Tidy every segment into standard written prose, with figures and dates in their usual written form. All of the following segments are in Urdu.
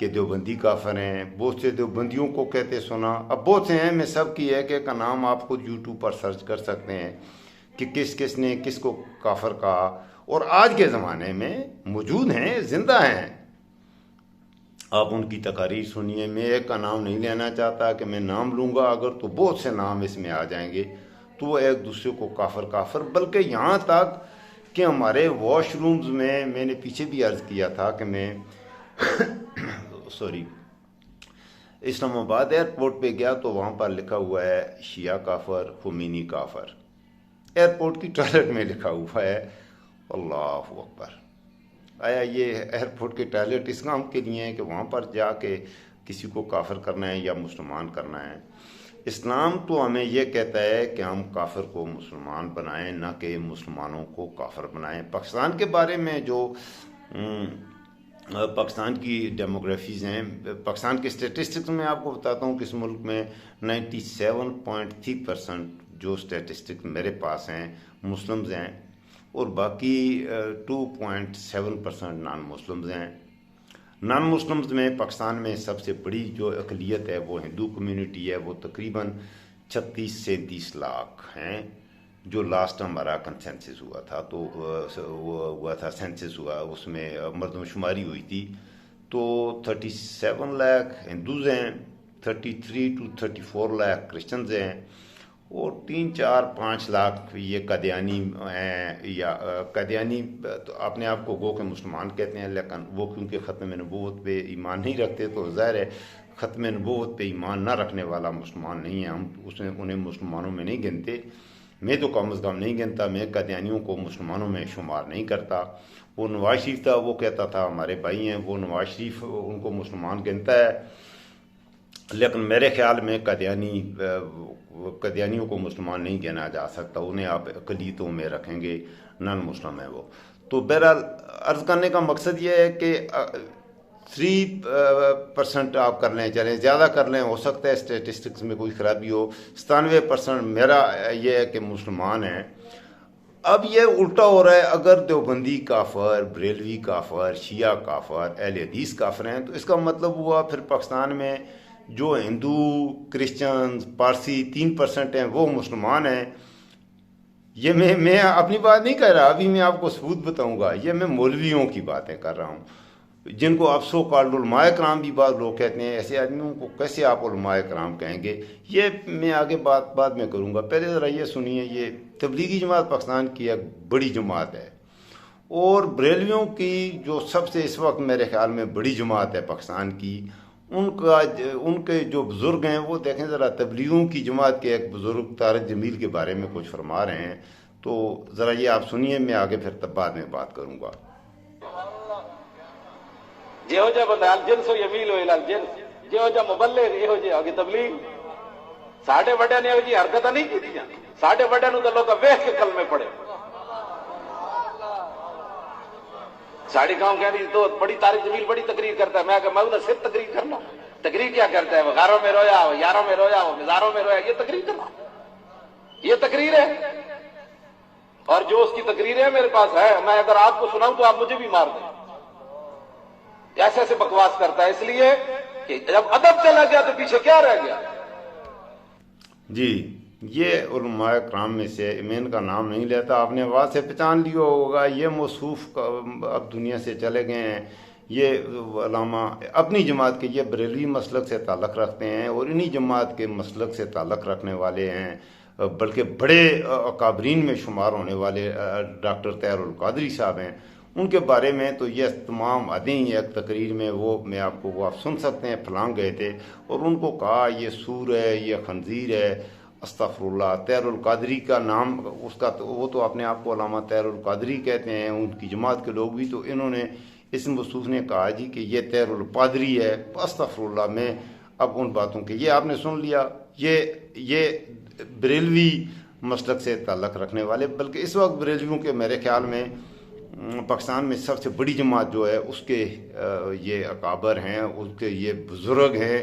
کہ دیوبندی کافر ہیں، بہت سے دیوبندیوں کو کہتے سنا، اب بہت سے ہیں، میں سب کی ایک ایک کا نام آپ خود یوٹیوب پر سرچ کر سکتے ہیں کہ کس کس نے کس کو کافر کہا، اور آج کے زمانے میں موجود ہیں، زندہ ہیں، آپ ان کی تقاریر سنیے۔ میں ایک کا نام نہیں لینا چاہتا کہ میں نام لوں گا اگر تو بہت سے نام اس میں آ جائیں گے، تو وہ ایک دوسرے کو کافر، بلکہ یہاں تک کہ ہمارے واش رومز میں نے پیچھے بھی عرض کیا تھا کہ میں اسلام آباد ایئرپورٹ پہ گیا تو وہاں پر لکھا ہوا ہے شیعہ کافر، خمینی کافر، ایئرپورٹ کی ٹوائلٹ میں لکھا ہوا ہے۔ اللہ اکبر! آیا یہ ایئرپورٹ کے ٹوائلٹ اس کام کے لیے ہیں کہ وہاں پر جا کے کسی کو کافر کرنا ہے یا مسلمان کرنا ہے؟ اسلام تو ہمیں یہ کہتا ہے کہ ہم کافر کو مسلمان بنائیں، نہ کہ مسلمانوں کو کافر بنائیں۔ پاکستان کے بارے میں جو پاکستان کی ڈیموگرافیز ہیں، پاکستان کے اسٹیٹسٹکس میں آپ کو بتاتا ہوں کہ اس ملک میں 97.3% جو اسٹیٹسٹک میرے پاس ہیں مسلمز ہیں، اور باقی 2.7% نان مسلمز ہیں۔ نان مسلمز میں پاکستان میں سب سے بڑی جو اقلیت ہے وہ ہندو کمیونٹی ہے، وہ تقریباً 36-37 لاکھ ہیں، جو لاسٹ ہمارا کنسنسس ہوا تھا، تو وہ ہوا تھا سینسس ہوا، اس میں مردم شماری ہوئی تھی، تو 37 لاکھ ہندوز ہیں، 33 to 34 لاکھ کرسچنز ہیں، اور 3-4-5 لاکھ یہ قادیانی ہیں، یا قادیانی اپنے آپ کو گو کہ مسلمان کہتے ہیں، لیکن وہ کیونکہ ختم نبوت پہ ایمان نہیں رکھتے تو ظاہر ہے ختم نبوت پہ ایمان نہ رکھنے والا مسلمان نہیں ہے، ہم انہیں مسلمانوں میں نہیں گنتے، میں تو کم از کم نہیں گنتا، میں قادیانیوں کو مسلمانوں میں شمار نہیں کرتا۔ وہ نواز شریف تھا، وہ کہتا تھا ہمارے بھائی ہیں، وہ نواز شریف ان کو مسلمان گنتا ہے، لیکن میرے خیال میں قادیانیوں کو مسلمان نہیں کہنا جا سکتا، انہیں آپ اقلیتوں میں رکھیں گے، نان مسلم ہے وہ۔ تو بہرحال عرض کرنے کا مقصد یہ ہے کہ 3% آپ کر لیں، چلیں زیادہ کر لیں، ہو سکتا ہے اسٹیٹسٹکس میں کوئی خرابی ہو، 97% میرا یہ ہے کہ مسلمان ہیں۔ اب یہ الٹا ہو رہا ہے، اگر دیوبندی کافر، بریلوی کافر، شیعہ کافر، اہل حدیث کافر ہیں، تو اس کا مطلب ہوا پھر پاکستان میں جو ہندو، کرسچنز، پارسی 3% ہیں وہ مسلمان ہیں۔ یہ میں اپنی بات نہیں کہہ رہا، ابھی میں آپ کو ثبوت بتاؤں گا، یہ میں مولویوں کی باتیں کر رہا ہوں، جن کو آپ سو کالڈ علماء کرام بھی بعض لوگ کہتے ہیں، ایسے آدمیوں کو کیسے آپ علماء کرام کہیں گے؟ یہ میں آگے بعد میں کروں گا، پہلے ذرا یہ سنیے، یہ تبلیغی جماعت پاکستان کی ایک بڑی جماعت ہے، اور بریلویوں کی جو سب سے اس وقت میرے خیال میں بڑی جماعت ہے پاکستان کی، ان کے جو بزرگ ہیں وہ دیکھیں ذرا، تبلیغوں کی جماعت کے ایک بزرگ طارق جمیل کے بارے میں کچھ فرما رہے ہیں، تو ذرا یہ آپ سنیے، میں آگے پھر بعد میں بات کروں گا۔ جہو جا بندہ الجنس و یمیل و الالجنس، جہو جا مبلغ یہو جی آگے تبلیغ، ساڑھے وڈے نے جی حرکتیں نہیں کی تھی، ساڑھے وڈے نو تو لوگ ویخ کے کلمے پڑے، ساڑھی گاؤں کہہ رہی تو بڑی طارق جمیل بڑی تقریر کرتا ہے، میں انہیں صرف تقریر کرنا، تقریر کیا کرتا ہے؟ وہ غاروں میں رویا ہو، یاروں میں رویا ہو، مزاروں میں رویا، یہ تقریر کرنا، یہ تقریر ہے؟ اور جو اس کی تقریر ہے میرے پاس ہے، میں اگر آپ کو سناؤں تو آپ مجھے بھی مار دیں، ایسے ایسے بکواس کرتا ہے، اس لیے کہ جب ادب چلا گیا تو پیچھے کیا رہ گیا؟ جی، یہ علماء کرام میں سے، میں ان کا نام نہیں لیتا، آپ نے آواز سے پہچان لیا ہوگا، یہ موصوف اب دنیا سے چلے گئے ہیں، یہ علماء اپنی جماعت کے، یہ بریلوی مسلک سے تعلق رکھتے ہیں، اور انہی جماعت کے مسلک سے تعلق رکھنے والے ہیں، بلکہ بڑے اکابرین میں شمار ہونے والے ڈاکٹر طاہر القادری صاحب ہیں، ان کے بارے میں تو یہ تمام عدیں ایک تقریر میں، وہ میں آپ کو وہ آپ سن سکتے ہیں، پھلانگ گئے تھے اور ان کو کہا یہ سور ہے، یہ خنزیر ہے، استغفر اللہ۔ طاہر القادری کا نام اس کا، وہ تو اپنے آپ کو علامہ طاہر القادری کہتے ہیں، ان کی جماعت کے لوگ بھی، تو انہوں نے اس موصوف نے کہا جی کہ یہ طاہر القادری ہے، استغفر اللہ۔ میں اب ان باتوں کے، یہ آپ نے سن لیا، یہ بریلوی مسلک سے تعلق رکھنے والے، بلکہ اس وقت بریلویوں کے میرے خیال میں پاکستان میں سب سے بڑی جماعت جو ہے اس کے یہ اکابر ہیں، اس کے یہ بزرگ ہیں،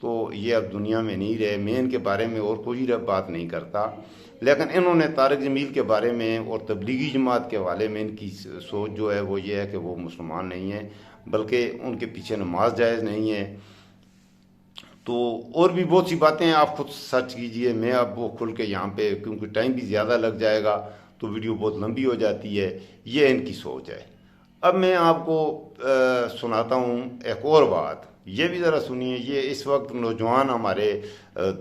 تو یہ اب دنیا میں نہیں رہے، میں ان کے بارے میں اور کوئی بات نہیں کرتا، لیکن انہوں نے طارق جمیل کے بارے میں اور تبلیغی جماعت کے حوالے میں ان کی سوچ جو ہے وہ یہ ہے کہ وہ مسلمان نہیں ہیں، بلکہ ان کے پیچھے نماز جائز نہیں ہے۔ تو اور بھی بہت سی باتیں ہیں، آپ خود سرچ کیجئے، میں اب وہ کھل کے یہاں پہ کیونکہ ٹائم بھی زیادہ لگ جائے گا تو ویڈیو بہت لمبی ہو جاتی ہے۔ یہ ان کی سوچ ہے۔ اب میں آپ کو سناتا ہوں ایک اور بات، یہ بھی ذرا سنیے۔ یہ اس وقت نوجوان ہمارے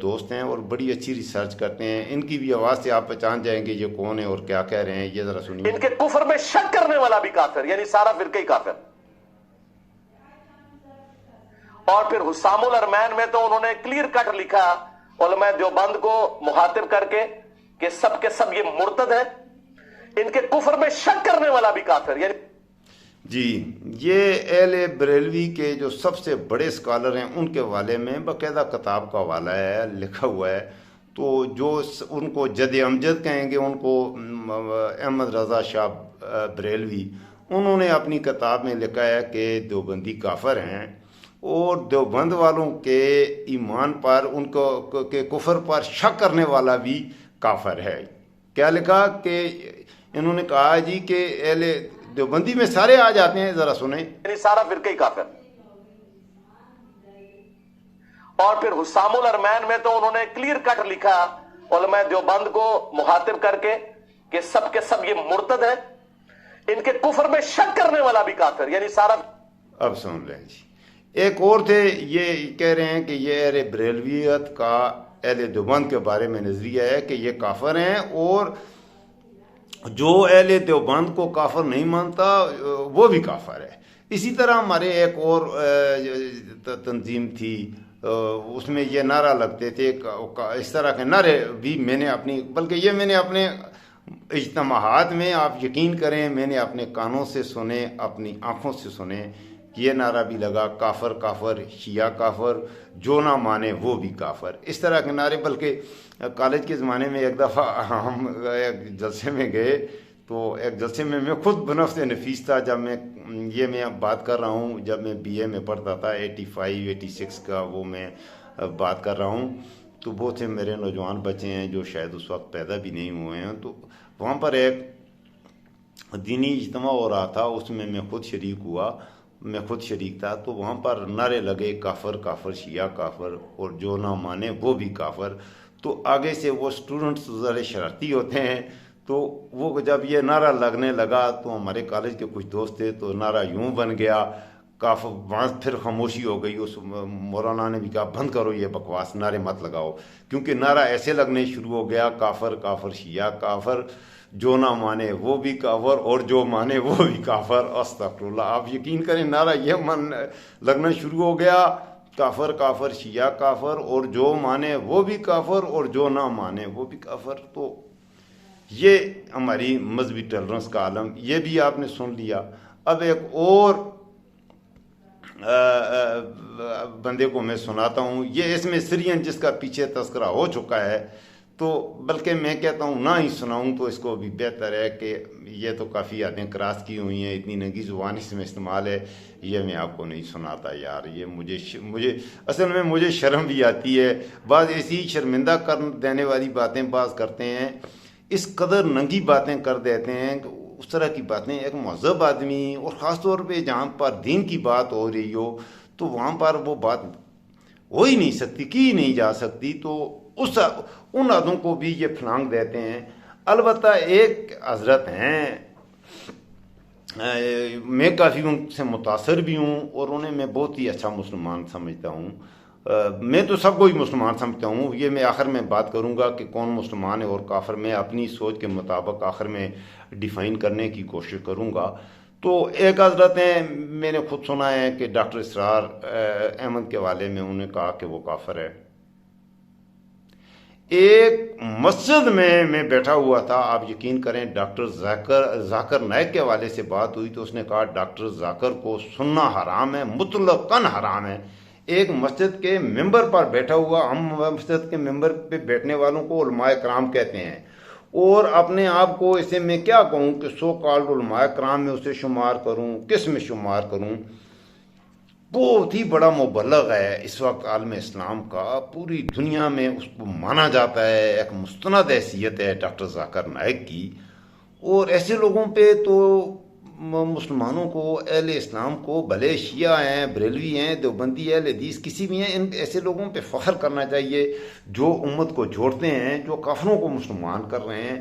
دوست ہیں اور بڑی اچھی ریسرچ کرتے ہیں، ان کی بھی آواز سے آپ پہچان جائیں گے یہ کون ہے اور کیا کہہ رہے ہیں۔ یہ ذرا سنیے۔ ان کے کفر میں شک کرنے والا بھی کافر، یعنی سارا فرقہ ہی کافر۔ اور پھر حسام الارمین میں تو انہوں نے کلیئر کٹ لکھا علماء دیوبند کو مخاطب کر کے سب یہ مرتد ہیں، ان کے کفر میں شک کرنے والا بھی کافر، یعنی جی یہ اہل بریلوی کے جو سب سے بڑے اسکالر ہیں ان کے حوالے میں باقاعدہ کتاب کا حوالہ ہے، لکھا ہوا ہے۔ تو جو ان کو جد امجد کہیں گے، ان کو احمد رضا شاہ بریلوی، انہوں نے اپنی کتاب میں لکھا ہے کہ دیوبندی کافر ہیں اور دیوبند والوں کے ایمان پر، ان کو کے کفر پر شک کرنے والا بھی کافر ہے۔ کیا لکھا کہ انہوں نے کہا جی کہ اہل دیوبندی میں سارے آ جاتے ہیں، ذرا سنیں، یعنی سارا فرقہ ہی کافر۔ اور پھر حسام الارمین میں تو انہوں نے کلیئر کٹ لکھا علماء دیوبند کو مخاطب کر کے سب یہ مرتد ہیں، ان کے کفر میں شک کرنے والا بھی کافر، یعنی سارا۔ اب سن لیں جی، ایک اور تھے، یہ کہہ رہے ہیں کہ یہ اہل بریلویت کا اہل دیوبند کے بارے میں نظریہ ہے کہ یہ کافر ہیں، اور جو اہل دیوبند کو کافر نہیں مانتا وہ بھی کافر ہے۔ اسی طرح ہمارے ایک اور تنظیم تھی، اس میں یہ نعرہ لگتے تھے، اس طرح کے نعرے بھی میں نے اپنے اجتماعات میں، آپ یقین کریں میں نے اپنے کانوں سے سنے، اپنی آنکھوں سے سنے، یہ نعرہ بھی لگا، کافر کافر، شیعہ کافر، جو نہ مانے وہ بھی کافر، اس طرح کے نعرے۔ بلکہ کالج کے زمانے میں ایک دفعہ ہم ایک جلسے میں گئے، تو ایک جلسے میں خود بنفس نفیس تھا، جب میں بات کر رہا ہوں، جب میں بی اے میں پڑھتا تھا 85 86 کا، وہ میں بات کر رہا ہوں، تو بہت سے میرے نوجوان بچے ہیں جو شاید اس وقت پیدا بھی نہیں ہوئے ہیں، تو وہاں پر ایک دینی اجتماع ہو رہا تھا، اس میں میں خود شریک تھا، تو وہاں پر نعرے لگے، کافر کافر، شیعہ کافر، اور جو نہ مانے وہ بھی کافر۔ تو آگے سے وہ اسٹوڈنٹس ذرا شرارتی ہوتے ہیں، تو وہ جب یہ نعرہ لگنے لگا تو ہمارے کالج کے کچھ دوست تھے، تو نعرہ یوں بن گیا، کافر، وہاں پھر خاموشی ہو گئی۔ اس مولانا نے بھی کہا بند کرو یہ بکواس، نعرے مت لگاؤ، کیونکہ نعرہ ایسے لگنے شروع ہو گیا، کافر کافر، شیعہ کافر، جو نہ مانے وہ بھی کافر، اور جو مانے وہ بھی کافر۔ استغفر اللہ، آپ یقین کریں نعرہ یہ لگنا شروع ہو گیا، کافر کافر، شیعہ کافر، اور جو مانے وہ بھی کافر، اور جو نہ مانے وہ بھی کافر۔ تو یہ ہماری مذہبی ٹالرنس کا عالم، یہ بھی آپ نے سن لیا۔ اب ایک اور بندے کو میں سناتا ہوں، یہ اس میں سرین جس کا پیچھے تذکرہ ہو چکا ہے، تو بلکہ میں کہتا ہوں نہ ہی سناؤں تو اس کو بھی بہتر ہے، کہ یہ تو کافی حدیں کراس کی ہوئی ہیں، اتنی ننگی زبان اس میں استعمال ہے، یہ میں آپ کو نہیں سناتا یار۔ یہ مجھے اصل میں مجھے شرم بھی آتی ہے، بعض ایسی شرمندہ کر دینے والی باتیں بعض کرتے ہیں، اس قدر ننگی باتیں کر دیتے ہیں کہ اس طرح کی باتیں ایک مہذب آدمی، اور خاص طور پہ جہاں پر دین کی بات ہو رہی ہو تو وہاں پر وہ بات ہو ہی نہیں سکتی، کی نہیں جا سکتی، تو ان حدوں کو بھی یہ پھلانگ دیتے ہیں۔ البتہ ایک حضرت ہیں، میں کافی ان سے متاثر بھی ہوں، اور انہیں میں بہت ہی اچھا مسلمان سمجھتا ہوں۔ میں تو سب کو ہی مسلمان سمجھتا ہوں، یہ میں آخر میں بات کروں گا کہ کون مسلمان ہے اور کافر، میں اپنی سوچ کے مطابق آخر میں ڈیفائن کرنے کی کوشش کروں گا۔ تو ایک حضرت ہیں، میں نے خود سنا ہے کہ ڈاکٹر اسرار احمد کے حوالے میں انہوں نے کہا کہ وہ کافر ہے۔ ایک مسجد میں بیٹھا ہوا تھا، آپ یقین کریں، ڈاکٹر ذاکر نائک کے حوالے سے بات ہوئی تو اس نے کہا ڈاکٹر ذاکر کو سننا حرام ہے، مطلقاً حرام ہے۔ ایک مسجد کے ممبر پر بیٹھا ہوا، ہم مسجد کے ممبر پہ بیٹھنے والوں کو علماء کرام کہتے ہیں، اور اپنے آپ کو اسے میں کیا کہوں کہ سو کالڈ علماء کرام میں اسے شمار کروں، کس میں شمار کروں؟ بہت ہی بڑا مبلغ ہے اس وقت عالم اسلام کا، پوری دنیا میں اس کو مانا جاتا ہے، ایک مستند حیثیت ہے ڈاکٹر ذاکر نائک کی، اور ایسے لوگوں پہ تو مسلمانوں کو، اہل اسلام کو، بھلے شیعہ ہیں، بریلوی ہیں، دیوبندی اہل حدیث کسی بھی ہیں، ان ایسے لوگوں پہ فخر کرنا چاہیے جو امت کو جوڑتے ہیں، جو کافروں کو مسلمان کر رہے ہیں۔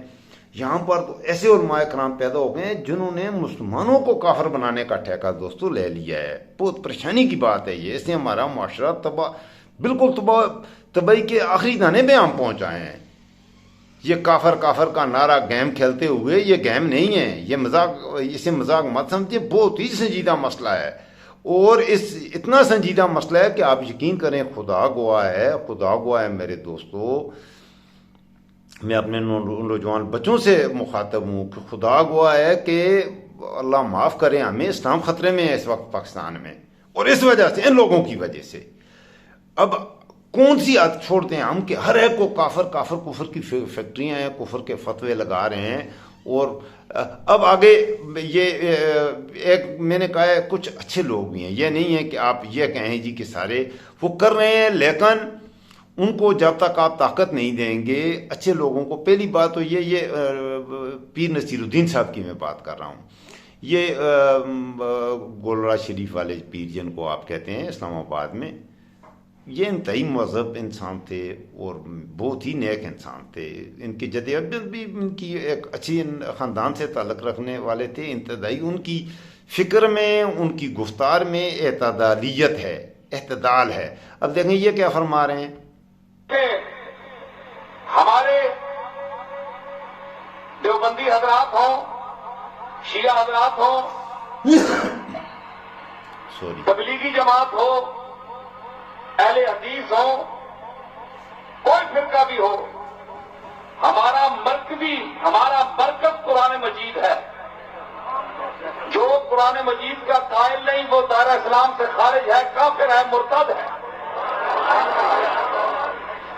یہاں پر تو ایسے علماء کرام پیدا ہو گئے ہیں جنہوں نے مسلمانوں کو کافر بنانے کا ٹھیکہ دوستوں لے لیا ہے۔ بہت پریشانی کی بات ہے یہ، اس نے ہمارا معاشرہ بالکل تباہی کے آخری دانے پہ ہم پہنچائے ہیں۔ یہ کافر کافر کا نعرہ گیم کھیلتے ہوئے، یہ گیم نہیں ہے، یہ مذاق، اسے مذاق مت سمجھیے، بہت ہی سنجیدہ مسئلہ ہے، اور اتنا سنجیدہ مسئلہ ہے کہ آپ یقین کریں، خدا گواہ ہے میرے دوستو، میں اپنے نوجوان بچوں سے مخاطب ہوں کہ خدا گواہ ہے کہ اللہ معاف کرے ہمیں، اسلام خطرے میں ہے اس وقت پاکستان میں، اور اس وجہ سے، ان لوگوں کی وجہ سے۔ اب کون سی عادت چھوڑتے ہیں ہم کہ ہر ایک کو کفر کی فیکٹریاں ہیں، کفر کے فتوے لگا رہے ہیں، اور اب آگے یہ ایک میں نے کہا ہے کچھ اچھے لوگ بھی ہیں، یہ نہیں ہے کہ آپ یہ کہیں جی کہ سارے وہ کر رہے ہیں، لیکن ان کو جب تک آپ طاقت نہیں دیں گے اچھے لوگوں کو، پہلی بات تو یہ پیر نصیر الدین صاحب کی میں بات کر رہا ہوں، یہ گولڑا شریف والے پیر جن کو آپ کہتے ہیں اسلام آباد میں، یہ انتہائی مہذب انسان تھے اور بہت ہی نیک انسان تھے، ان کی جدید بھی ان کی ایک اچھی خاندان سے تعلق رکھنے والے تھے، انتہائی ان کی فکر میں، ان کی گفتار میں اعتدالیت ہے، اعتدال ہے۔ اب دیکھیں یہ کیا فرما رہے ہیں، ہمارے دیوبندی حضرات ہوں، شیعہ حضرات ہوں، تبلیغی جماعت ہو، اہل حدیث ہو، کوئی فرقہ بھی ہو، ہمارا مرکز قرآن مجید ہے۔ جو قرآن مجید کا قائل نہیں وہ دائرہ اسلام سے خارج ہے، کافر ہے، مرتد ہے۔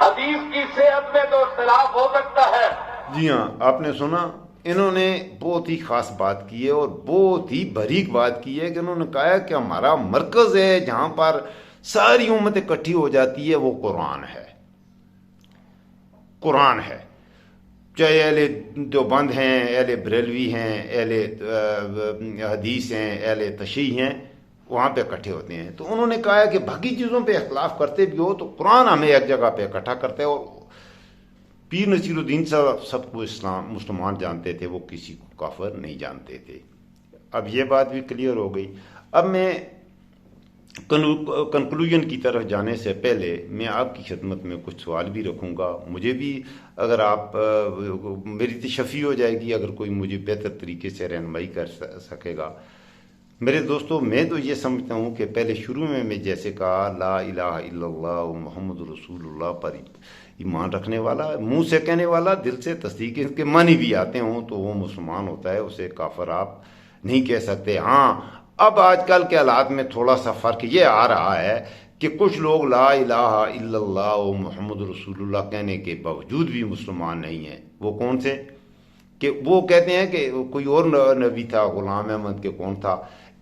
حدیث کی صحت میں تو اختلاف ہو سکتا ہے۔ جی ہاں، آپ نے سنا، انہوں نے بہت ہی خاص بات کی ہے اور بہت ہی باریک بات کی ہے کہ انہوں نے کہا کہ ہمارا مرکز ہے جہاں پر ساری امت اکٹھی ہو جاتی ہے، وہ قرآن ہے، قرآن ہے، چاہے اہل دیوبند ہیں، اہل بریلوی ہیں، اہل حدیث ہیں، اہل تشیع ہیں، وہاں پہ اکٹھے ہوتے ہیں۔ تو انہوں نے کہا کہ باقی چیزوں پہ اختلاف کرتے بھی ہو تو قرآن ہمیں ایک جگہ پہ اکٹھا کرتے ہے، اور پیر نصیر الدین صاحب سب کو مسلمان جانتے تھے، وہ کسی کو کافر نہیں جانتے تھے۔ اب یہ بات بھی کلیئر ہو گئی۔ اب میں کنکلوژن کی طرف جانے سے پہلے میں آپ کی خدمت میں کچھ سوال بھی رکھوں گا، مجھے بھی اگر آپ میری تشفی ہو جائے گی، اگر کوئی مجھے بہتر طریقے سے رہنمائی کر سکے گا۔ میرے دوستو، میں تو یہ سمجھتا ہوں کہ پہلے شروع میں جیسے کہا لا الہ الا اللہ محمد رسول اللہ پر ایمان رکھنے والا، منہ سے کہنے والا، دل سے تصدیق اس کے معنی بھی آتے ہوں تو وہ مسلمان ہوتا ہے، اسے کافر آپ نہیں کہہ سکتے۔ ہاں، اب آج کل کے حالات میں تھوڑا سا فرق یہ آ رہا ہے کہ کچھ لوگ لا الہ الا اللہ محمد رسول اللہ کہنے کے باوجود بھی مسلمان نہیں ہیں۔ وہ کون سے؟ کہ وہ کہتے ہیں کہ کوئی اور نبی تھا، غلام احمد کے کون تھا؟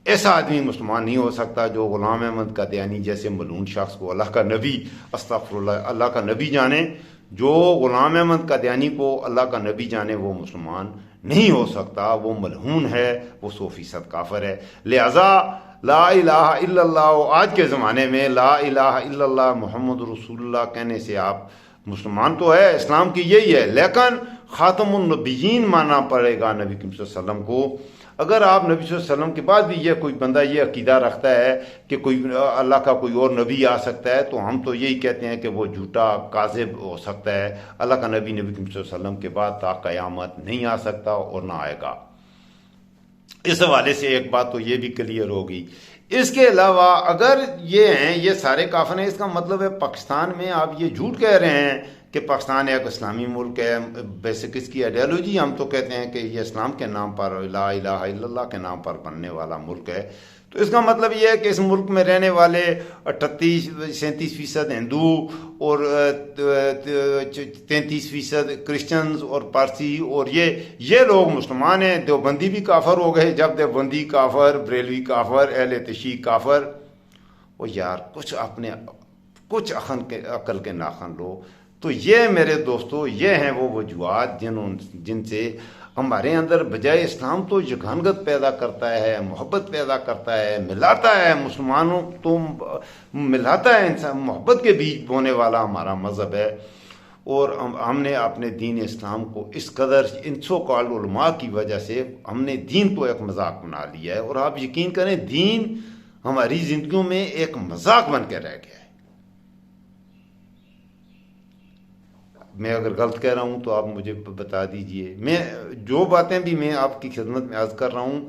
ایسا آدمی مسلمان نہیں ہو سکتا جو غلام احمد قادیانی جیسے ملعون شخص کو اللہ کا نبی، استغفر اللہ، اللہ کا نبی جانے۔ جو غلام احمد قادیانی کو اللہ کا نبی جانے وہ مسلمان نہیں ہو سکتا، وہ ملعون ہے، وہ 100% کافر ہے۔ لہذا لا الہ الا اللہ آج کے زمانے میں لا الہ الا اللہ محمد رسول اللہ کہنے سے آپ مسلمان تو ہے، اسلام کی یہی ہے، لیکن خاتم النبیین ماننا پڑے گا نبی کریم صلی اللہ علیہ وسلم کو۔ اگر آپ نبی صلی اللہ علیہ وسلم کے بعد بھی یہ کوئی بندہ یہ عقیدہ رکھتا ہے کہ کوئی اللہ کا کوئی اور نبی آ سکتا ہے تو ہم تو یہی کہتے ہیں کہ وہ جھوٹا کاذب ہو سکتا ہے۔ اللہ کا نبی نبی کریم صلی اللہ علیہ وسلم کے بعد تا قیامت نہیں آ سکتا اور نہ آئے گا۔ اس حوالے سے ایک بات تو یہ بھی کلیئر ہوگی۔ اس کے علاوہ اگر یہ ہیں یہ سارے کافر ہیں، اس کا مطلب ہے پاکستان میں آپ یہ جھوٹ کہہ رہے ہیں کہ پاکستان ایک اسلامی ملک ہے۔ بیسک اس کی آئیڈیالوجی ہم تو کہتے ہیں کہ یہ اسلام کے نام پر، لا الہ الا اللہ کے نام پر بننے والا ملک ہے۔ تو اس کا مطلب یہ ہے کہ اس ملک میں رہنے والے 37% ہندو اور 33% کرسچنز اور پارسی اور یہ لوگ مسلمان ہیں۔ دیوبندی بھی کافر ہو گئے، جب دیوبندی کافر، بریلوی کافر، اہل تشیع کافر۔ وہ یار کچھ عقل کے ناخن لو۔ تو یہ میرے دوستو، یہ ہیں وہ وجوہات جن سے ہمارے اندر بجائے اسلام تو یگانگت پیدا کرتا ہے، محبت پیدا کرتا ہے، ملاتا ہے مسلمانوں تو ملاتا ہے، انسان محبت کے بیج بونے والا ہمارا مذہب ہے۔ اور ہم نے اپنے دین اسلام کو اس قدر ان سو کال علماء کی وجہ سے ہم نے دین کو ایک مذاق بنا لیا ہے، اور آپ یقین کریں دین ہماری زندگیوں میں ایک مذاق بن کے رہ گیا ہے۔ میں اگر غلط کہہ رہا ہوں تو آپ مجھے بتا دیجئے۔ میں جو باتیں بھی میں آپ کی خدمت میں عرض کر رہا ہوں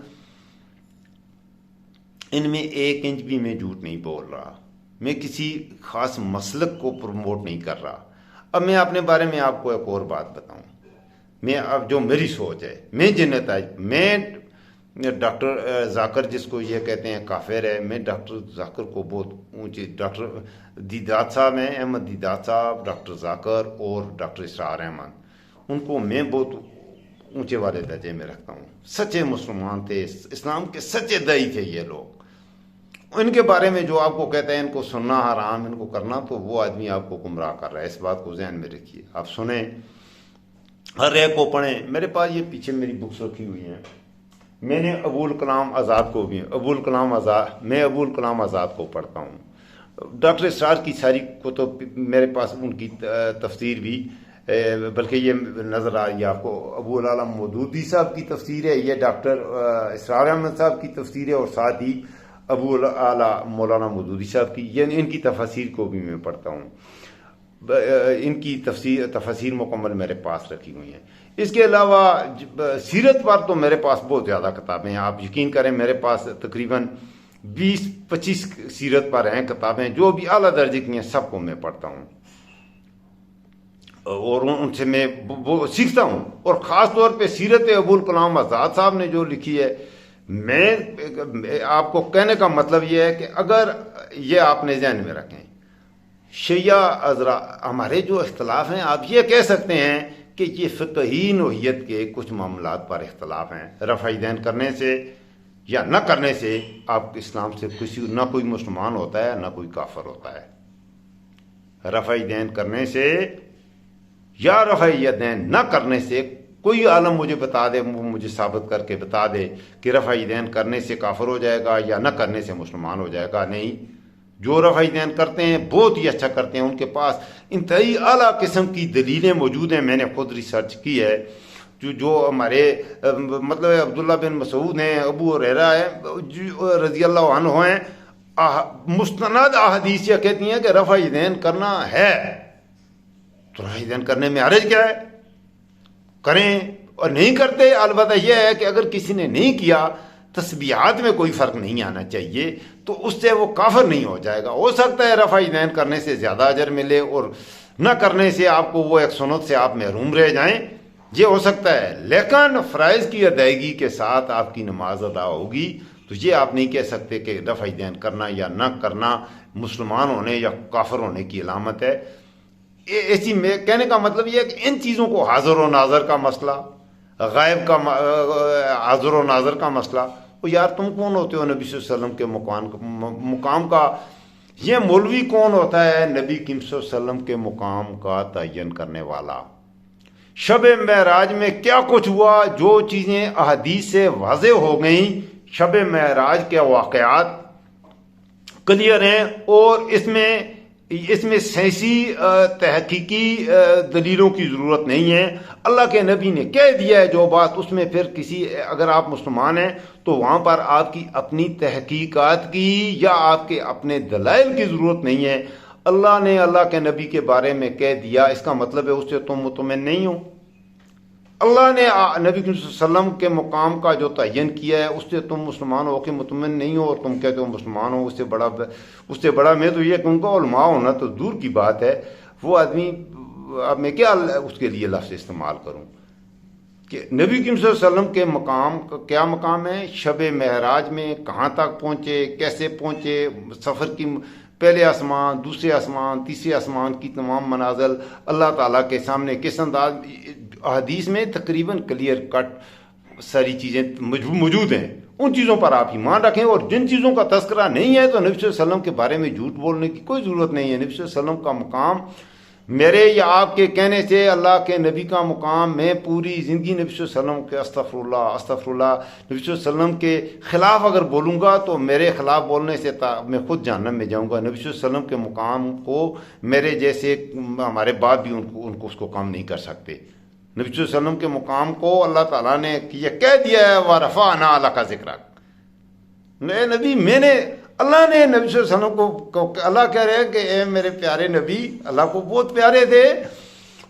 ان میں 1 انچ بھی میں جھوٹ نہیں بول رہا، میں کسی خاص مسلک کو پروموٹ نہیں کر رہا۔ اب میں اپنے بارے میں آپ کو ایک اور بات بتاؤں، میں اب جو میری سوچ ہے، میں میں ڈاکٹر ذاکر جس کو یہ کہتے ہیں کافر ہے، میں ڈاکٹر ذاکر کو بہت اونچے، ڈاکٹر دیدات صاحب ہیں، احمد دیدات صاحب، ڈاکٹر ذاکر اور ڈاکٹر اسرار احمد، ان کو میں بہت اونچے والے درجے میں رکھتا ہوں۔ سچے مسلمان تھے، اسلام کے سچے دائی تھے یہ لوگ۔ ان کے بارے میں جو آپ کو کہتے ہیں ان کو سننا حرام، ان کو کرنا، تو وہ آدمی آپ کو گمراہ کر رہا ہے، اس بات کو ذہن میں رکھیے۔ آپ سنیں، ہر ایک کو پڑھیں۔ میرے پاس یہ پیچھے میری بکس رکھی ہوئی ہیں، میں نے ابو الکلام آزاد کو بھی، میں ابو الکلام آزاد کو پڑھتا ہوں۔ ڈاکٹر اسرار کی ساری کتب میرے پاس، ان کی تفسیر بھی، بلکہ یہ نظر آ رہی ہے آپ کو، ابو العالم مودودی صاحب کی تفسیر ہے، یہ ڈاکٹر اسرار احمد صاحب کی تفسیر ہے، اور ساتھ ہی ابو اعلیٰ مولانا مودودی صاحب کی، یعنی ان کی تفاسیر کو بھی میں پڑھتا ہوں۔ ان کی تفاسیر مکمل میرے پاس رکھی ہوئی ہیں۔ اس کے علاوہ سیرت پر تو میرے پاس بہت زیادہ کتابیں ہیں، آپ یقین کریں میرے پاس تقریباً 20-25 سیرت پر ہیں کتابیں، جو بھی اعلیٰ درجے کی ہیں سب کو میں پڑھتا ہوں، اور ان سے میں وہ سیکھتا ہوں۔ اور خاص طور پہ سیرت ابو الکلام آزاد صاحب نے جو لکھی ہے، میں آپ کو کہنے کا مطلب یہ ہے کہ اگر یہ آپ نے ذہن میں رکھیں، شیعہ حضرات ہمارے جو اختلاف ہیں، آپ یہ کہہ سکتے ہیں کہ یہ فقہی نوعیت کے کچھ معاملات پر اختلاف ہیں، رفع دین کرنے سے یا نہ کرنے سے آپ اسلام سے نہ کوئی مسلمان ہوتا ہے نہ کوئی کافر ہوتا ہے۔ رفع دین کرنے سے یا رفع دین نہ کرنے سے کوئی عالم مجھے بتا دے، مجھے ثابت کر کے بتا دے کہ رفع دین کرنے سے کافر ہو جائے گا یا نہ کرنے سے مسلمان ہو جائے گا۔ نہیں، جو رفع دین کرتے ہیں بہت ہی اچھا کرتے ہیں، ان کے پاس انتہائی اعلیٰ قسم کی دلیلیں موجود ہیں، میں نے خود ریسرچ کی ہے۔ جو ہمارے مطلب عبداللہ بن مسعود ہیں، ابو ہریرہ ہیں رضی اللہ عنہ ہیں، مستند احادیث یہ کہتی ہیں کہ رفع دین کرنا ہے، تو رفع دین کرنے میں حرج کیا ہے؟ کریں، اور نہیں کرتے البتہ یہ ہے کہ اگر کسی نے نہیں کیا، تسبیحات میں کوئی فرق نہیں آنا چاہیے، تو اس سے وہ کافر نہیں ہو جائے گا۔ ہو سکتا ہے رفع دین کرنے سے زیادہ اجر ملے اور نہ کرنے سے آپ کو وہ ایک سنت سے آپ محروم رہ جائیں، یہ ہو سکتا ہے، لیکن فرائض کی ادائیگی کے ساتھ آپ کی نماز ادا ہوگی، تو یہ آپ نہیں کہہ سکتے کہ رفع دین کرنا یا نہ کرنا مسلمان ہونے یا کافر ہونے کی علامت ہے۔ ایسی میں کہنے کا مطلب یہ ہے کہ ان چیزوں کو حاضر و ناظر کا مسئلہ، غائب کا حاضر و ناظر کا مسئلہ، وہ یار تم کون ہوتے ہو نبی صلی اللہ علیہ وسلم کے مقام کا، یہ مولوی کون ہوتا ہے نبی کریم صلی اللہ علیہ وسلم کے مقام کا تعین کرنے والا؟ شب معراج میں کیا کچھ ہوا، جو چیزیں احادیث سے واضح ہو گئیں، شب معراج کے واقعات کلیئر ہیں، اور اس میں سائنسی تحقیقی دلیلوں کی ضرورت نہیں ہے۔ اللہ کے نبی نے کہہ دیا ہے جو بات، اس میں پھر اگر آپ مسلمان ہیں تو وہاں پر آپ کی اپنی تحقیقات کی یا آپ کے اپنے دلائل کی ضرورت نہیں ہے۔ اللہ نے اللہ کے نبی کے بارے میں کہہ دیا، اس کا مطلب ہے اس سے تم مطمئن نہیں ہو۔ اللہ نے نبی صلی اللہ علیہ وسلم کے مقام کا جو تعین کیا ہے، اس سے تم مسلمان ہو کے مطمئن نہیں ہو، اور تم کہتے ہو مسلمان ہو، اس سے بڑا میں تو یہ کہوں گا علماء ہونا تو دور کی بات ہے۔ وہ آدمی، اب میں کیا اس کے لیے لفظ استعمال کروں کہ نبی کریم صلی اللہ علیہ وسلم کے مقام کا کیا مقام ہے، شب معراج میں کہاں تک پہنچے، کیسے پہنچے، سفر کی پہلے آسمان، دوسرے آسمان، تیسرے آسمان کی تمام منازل اللہ تعالیٰ کے سامنے کس انداز، حدیث میں تقریباً کلیئر کٹ ساری چیزیں موجود ہیں۔ ان چیزوں پر آپ ایمان رکھیں، اور جن چیزوں کا تذکرہ نہیں ہے تو نبی صلی اللہ علیہ وسلم کے بارے میں جھوٹ بولنے کی کوئی ضرورت نہیں ہے۔ نبی صلی اللہ علیہ وسلم کا مقام میرے یا آپ کے کہنے سے اللہ کے نبی کا مقام، میں پوری زندگی نبی صلی اللہ علیہ وسلم کے استغفر اللہ نبی صلی اللہ علیہ وسلم کے خلاف اگر بولوں گا تو میرے خلاف بولنے سے میں خود جہنم میں جاؤں گا. نبی صلی اللہ علیہ وسلم کے مقام کو میرے جیسے ہمارے باپ بھی ان کو اس کو کم نہیں کر سکتے. نبی صلی اللہ علیہ وسلم کے مقام کو اللہ تعالیٰ نے یہ کہہ دیا ہے وَرَفَعْنَا لَكَ ذِكْرَكَ. اے نبی، میں نے، اللہ نے نبی صلی اللہ علیہ وسلم کو اللہ کہہ رہے ہیں کہ اے میرے پیارے نبی، اللہ کو بہت پیارے تھے،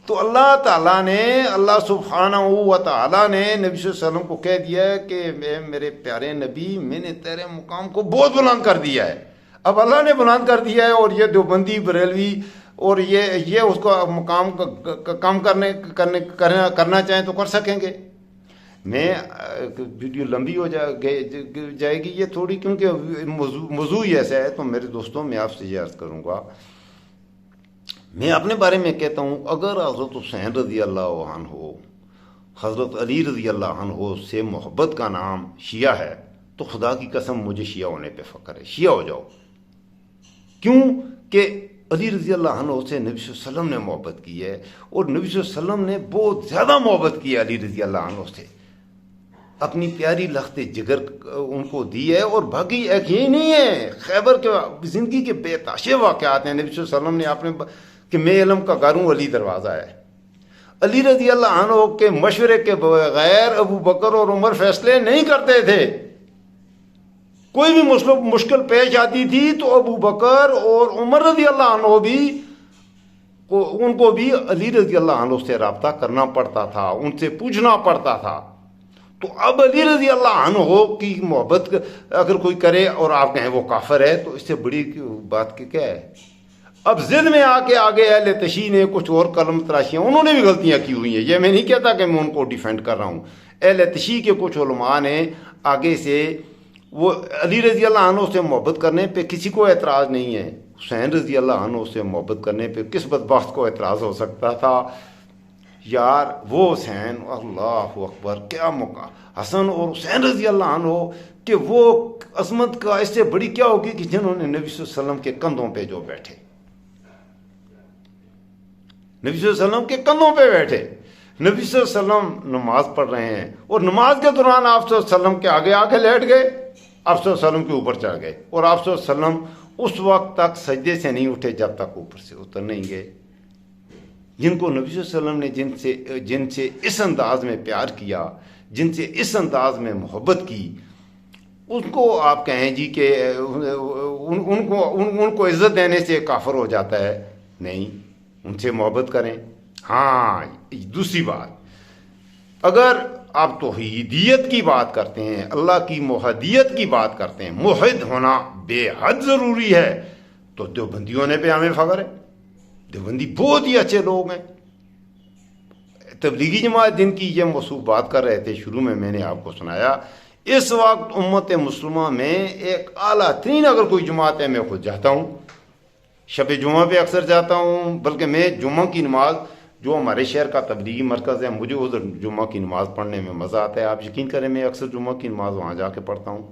تو اللہ تعالیٰ نے، اللہ سبحانہ و تعالیٰ نے نبی صلی اللہ علیہ وسلم کو کہہ دیا ہے کہ اے میرے پیارے نبی، میں نے تیرے مقام کو بہت بلند کر دیا ہے. اب اللہ نے بلند کر دیا ہے، اور یہ دیوبندی بریلوی اور یہ اس کو مقام کم کرنا چاہیں تو کر سکیں گے. میں ویڈیو لمبی ہو جائے گی یہ تھوڑی، کیونکہ موضوع ہی ایسا ہے. تو میرے دوستوں، میں آپ سے یہ عرض کروں گا، میں اپنے بارے میں کہتا ہوں، اگر حضرت حسین رضی اللہ عنہ، حضرت علی رضی اللہ عنہ سے محبت کا نام شیعہ ہے تو خدا کی قسم مجھے شیعہ ہونے پہ فخر ہے. شیعہ ہو جاؤ. کیوں کہ علی رضی اللہ عنہ سے نبی صلی اللہ علیہ وسلم نے محبت کی ہے، اور نبی صلی اللہ علیہ وسلم نے بہت زیادہ محبت کی ہے علی رضی اللہ عنہ سے. اپنی پیاری لخت جگر ان کو دی ہے. اور باقی ایک یہی نہیں ہے، خیبر کے زندگی کے بے تحاشا واقعات ہیں. نبی صلی اللہ علیہ وسلم نے آپ نے کہ میں علم کا گھر ہوں، علی دروازہ ہے. علی رضی اللہ عنہ کے مشورے کے بغیر ابو بکر اور عمر فیصلے نہیں کرتے تھے. کوئی بھی مشکل پیش آتی تھی تو ابو بکر اور عمر رضی اللہ عنہ بھی، ان کو بھی علی رضی اللہ عنہ سے رابطہ کرنا پڑتا تھا، ان سے پوچھنا پڑتا تھا. تو اب علی رضی اللہ عنہ کی محبت اگر کوئی کرے اور آپ کہیں وہ کافر ہے، تو اس سے بڑی بات کیا ہے. اب ضد میں آ کے آگے اہل تشیع نے کچھ اور قلم تراشیاں، انہوں نے بھی غلطیاں کی ہوئی ہیں. یہ میں نہیں کہتا کہ میں ان کو ڈیفینڈ کر رہا ہوں. اہل تشیع کے کچھ علماء نے آگے سے، وہ علی رضی اللہ عنہ سے محبت کرنے پہ کسی کو اعتراض نہیں ہے. حسین رضی اللہ عنہ سے محبت کرنے پہ کس بدبخت کو اعتراض ہو سکتا تھا؟ یار وہ حسین، اللہ اکبر، کیا موقع! حسن اور حسین رضی اللہ عنہ کہ وہ عظمت کا اس سے بڑی کیا ہوگی کہ جنہوں نے نبی صلی اللہ علیہ وسلم کے کندھوں پہ جو بیٹھے، نبی صلی اللہ علیہ وسلم کے کندھوں پہ بیٹھے. نبی صلی اللہ علیہ وسلم نماز پڑھ رہے ہیں، اور نماز کے دوران آپ صلی اللہ علیہ وسلم کے آگے آ کے لیٹ گئے، آپ صلی اللہ علیہ وسلم کے اوپر چڑھ گئے، اور آپ صلی اللہ علیہ وسلم اس وقت تک سجدے سے نہیں اٹھے جب تک اوپر سے اتر نہیں گئے. جن کو نبی صلی اللہ علیہ وسلم نے جن سے اس انداز میں پیار کیا، جن سے اس انداز میں محبت کی، ان کو آپ کہیں جی کہ ان کو عزت دینے سے کافر ہو جاتا ہے. نہیں، ان سے محبت کریں. ہاں، دوسری بات، اگر آپ توحیدیت کی بات کرتے ہیں، اللہ کی موحدیت کی بات کرتے ہیں، موحد ہونا بے حد ضروری ہے، تو دیوبندیوں نے پہ ہمیں فخر ہے. دیوبندی بہت ہی اچھے لوگ ہیں. تبلیغی جماعت جن کی یہ موصوف بات کر رہے تھے شروع میں نے آپ کو سنایا، اس وقت امت مسلمہ میں ایک اعلیٰ ترین اگر کوئی جماعت ہے، میں خود جاتا ہوں، شب جمعہ پہ اکثر جاتا ہوں. بلکہ میں جمعہ کی نماز، جو ہمارے شہر کا تبلیغی مرکز ہے، مجھے ادھر جمعہ کی نماز پڑھنے میں مزہ آتا ہے. آپ یقین کریں، میں اکثر جمعہ کی نماز وہاں جا کے پڑھتا ہوں.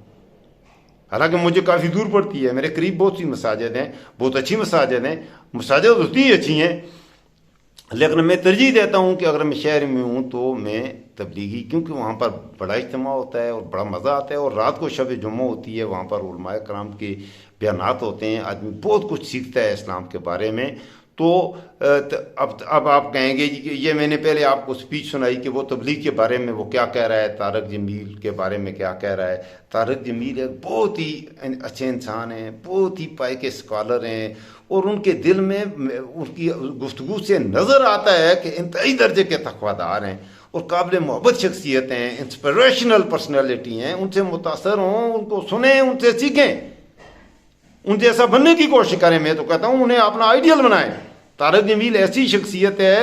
حالانکہ مجھے کافی دور پڑتی ہے، میرے قریب بہت سی مساجد ہیں، بہت اچھی مساجد ہیں، مساجد ہوتی ہی اچھی ہیں، لیکن میں ترجیح دیتا ہوں کہ اگر میں شہر میں ہوں تو میں تبلیغی، کیونکہ وہاں پر بڑا اجتماع ہوتا ہے اور بڑا مزہ آتا ہے. اور رات کو شب جمعہ ہوتی ہے، وہاں پر علماء کرام کے بیانات ہوتے ہیں، آدمی بہت کچھ سیکھتا ہے اسلام کے بارے میں. تو اب آپ کہیں گے کہ یہ میں نے پہلے آپ کو سپیچ سنائی کہ وہ تبلیغ کے بارے میں وہ کیا کہہ رہا ہے، طارق جمیل کے بارے میں کیا کہہ رہا ہے. طارق جمیل ایک بہت ہی اچھے انسان ہیں، بہت ہی پائے کے اسکالر ہیں، اور ان کے دل میں ان کی گفتگو سے نظر آتا ہے کہ انتہائی درجے کے تقویدار ہیں اور قابل محبت شخصیت ہیں، انسپریشنل پرسنالٹی ہیں. ان سے متاثر ہوں، ان کو سنیں، ان سے سیکھیں، ان جیسا بننے کی کوشش کریں. میں تو کہتا ہوں انہیں اپنا آئیڈیل بنائیں. طارق جمیل ایسی شخصیت ہے،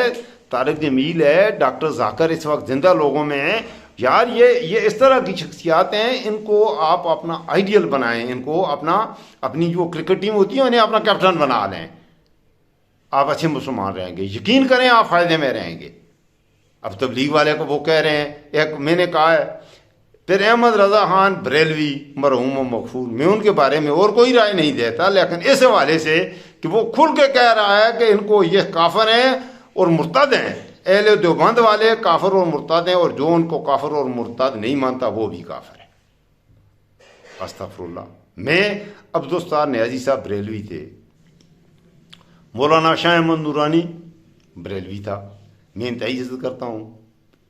طارق جمیل ہے، ڈاکٹر ذاکر اس وقت زندہ لوگوں میں ہیں. یار یہ اس طرح کی شخصیات ہیں، ان کو آپ اپنا آئیڈیل بنائیں، ان کو اپنی جو کرکٹ ٹیم ہوتی ہے انہیں اپنا کیپٹن بنا لیں. آپ اچھے مسلمان رہیں گے، یقین کریں آپ فائدے میں رہیں گے. اب تبلیغ والے کو وہ کہہ رہے ہیں، ایک میں نے کہا ہے، پھر احمد رضا خان بریلوی مرحوم و مغفور، میں ان کے بارے میں اور کوئی رائے نہیں دیتا، لیکن اس حوالے سے کہ وہ کھل کے کہہ رہا ہے کہ ان کو یہ کافر ہیں اور مرتد ہیں، اہل دیوبند والے کافر اور مرتد ہیں، اور جو ان کو کافر اور مرتد نہیں مانتا وہ بھی کافر ہے۔ استغفر اللہ۔ میں عبدالستار نیازی صاحب بریلوی تھے، مولانا شاہ احمد نورانی بریلوی تھا، میں انتہائی عزت کرتا ہوں،